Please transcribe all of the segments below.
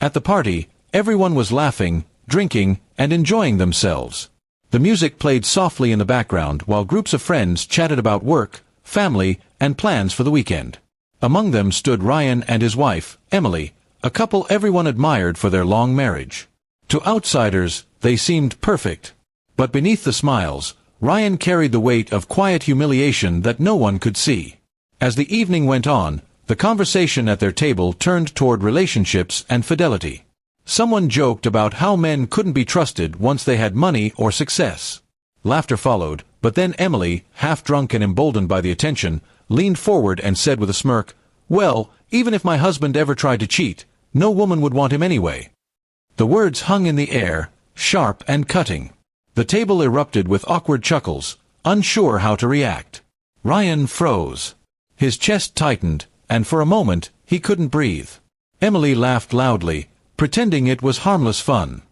At the party, everyone was laughing, drinking, and enjoying themselves. The music played softly in the background while groups of friends chatted about work, family, and plans for the weekend. Among them stood Ryan and his wife, Emily, a couple everyone admired for their long marriage. To outsiders, they seemed perfect. But beneath the smiles, Ryan carried the weight of quiet humiliation that no one could see. As the evening went on, the conversation at their table turned toward relationships and fidelity. Someone joked about how men couldn't be trusted once they had money or success. Laughter followed, but then Emily, half drunk and emboldened by the attention, leaned forward and said with a smirk, "Well, even if my husband ever tried to cheat, no woman would want him anyway." The words hung in the air, sharp and cutting. The table erupted with awkward chuckles, unsure how to react. Ryan froze. His chest tightened, and for a moment, he couldn't breathe. Emily laughed loudly, pretending it was harmless fun.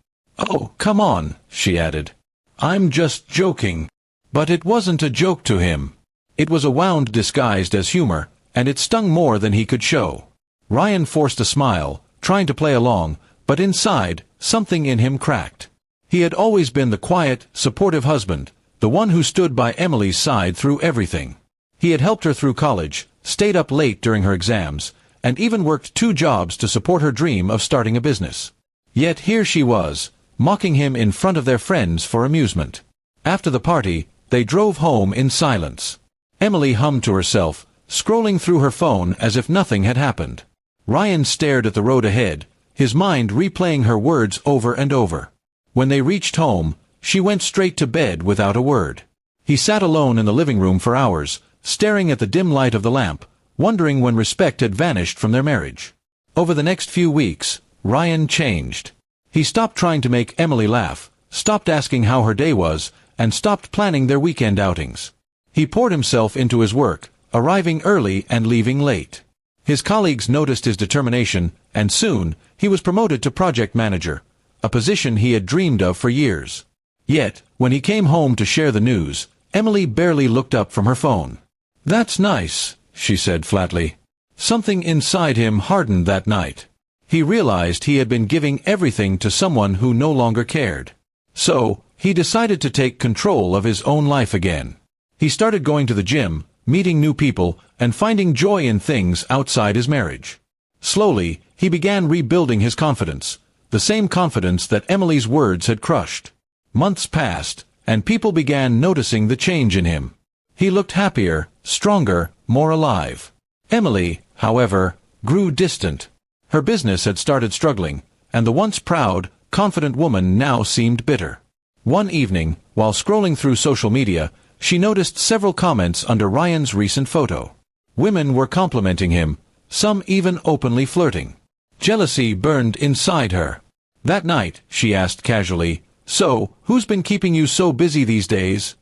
"Oh, come on," she added. "I'm just joking." But it wasn't a joke to him. It was a wound disguised as humor, and it stung more than he could show. Ryan forced a smile, trying to play along, but inside, something in him cracked. He had always been the quiet, supportive husband, the one who stood by Emily's side through everything. He had helped her through college, stayed up late during her exams, and even worked 2 jobs to support her dream of starting a business. Yet here she was, mocking him in front of their friends for amusement. After the party, they drove home in silence. Emily hummed to herself, scrolling through her phone as if nothing had happened. Ryan stared at the road ahead, his mind replaying her words over and over. When they reached home, she went straight to bed without a word. He sat alone in the living room for hours, staring at the dim light of the lamp, wondering when respect had vanished from their marriage. Over the next few weeks, Ryan changed. He stopped trying to make Emily laugh, stopped asking how her day was, and stopped planning their weekend outings. He poured himself into his work, arriving early and leaving late. His colleagues noticed his determination, and soon, he was promoted to project manager, a position he had dreamed of for years. Yet, when he came home to share the news, Emily barely looked up from her phone. "That's nice," she said flatly. Something inside him hardened that night. He realized he had been giving everything to someone who no longer cared. So, he decided to take control of his own life again. He started going to the gym, meeting new people, and finding joy in things outside his marriage. Slowly, he began rebuilding his confidence, the same confidence that Emily's words had crushed. Months passed, and people began noticing the change in him. He looked happier, stronger, more alive. Emily, however, grew distant. Her business had started struggling, and the once proud, confident woman now seemed bitter. One evening, while scrolling through social media, she noticed several comments under Ryan's recent photo. Women were complimenting him, some even openly flirting. Jealousy burned inside her. That night, she asked casually, "So, who's been keeping you so busy these days?"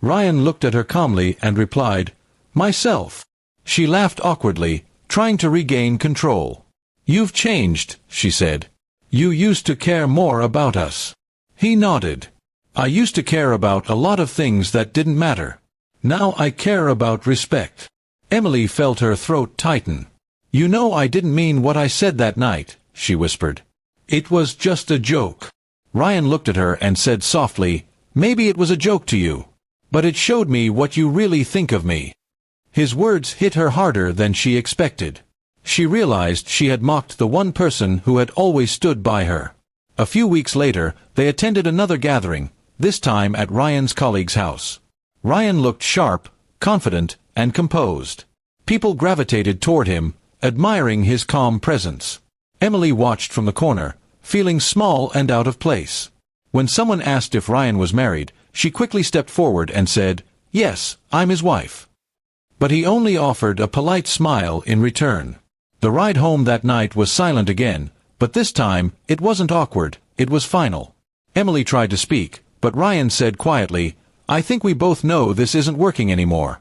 Ryan looked at her calmly and replied, "Myself." She laughed awkwardly, trying to regain control. "You've changed," she said. "You used to care more about us." He nodded. "I used to care about a lot of things that didn't matter. Now I care about respect." Emily felt her throat tighten. "You know I didn't mean what I said that night," she whispered. "It was just a joke." Ryan looked at her and said softly, "Maybe it was a joke to you. But it showed me what you really think of me." His words hit her harder than she expected. She realized she had mocked the one person who had always stood by her. A few weeks later, they attended another gathering, this time at Ryan's colleague's house. Ryan looked sharp, confident, and composed. People gravitated toward him, admiring his calm presence. Emily watched from the corner, feeling small and out of place. When someone asked if Ryan was married, she quickly stepped forward and said, "Yes, I'm his wife." But he only offered a polite smile in return. The ride home that night was silent again, but this time, it wasn't awkward, it was final. Emily tried to speak, but Ryan said quietly, "I think we both know this isn't working anymore."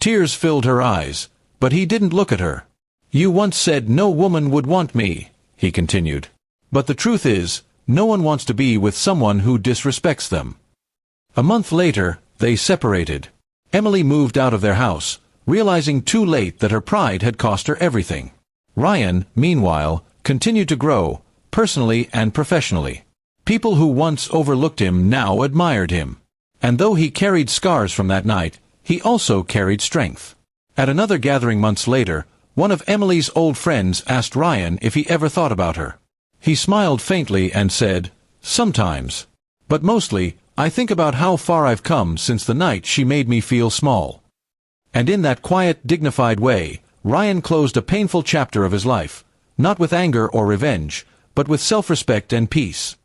Tears filled her eyes, but he didn't look at her. "You once said no woman would want me," he continued. "But the truth is, no one wants to be with someone who disrespects them." A month later, they separated. Emily moved out of their house, realizing too late that her pride had cost her everything. Ryan, meanwhile, continued to grow, personally and professionally. People who once overlooked him now admired him. And though he carried scars from that night, he also carried strength. At another gathering months later, one of Emily's old friends asked Ryan if he ever thought about her. He smiled faintly and said, "Sometimes. But mostly, I think about how far I've come since the night she made me feel small." And in that quiet, dignified way, Ryan closed a painful chapter of his life, not with anger or revenge, but with self-respect and peace.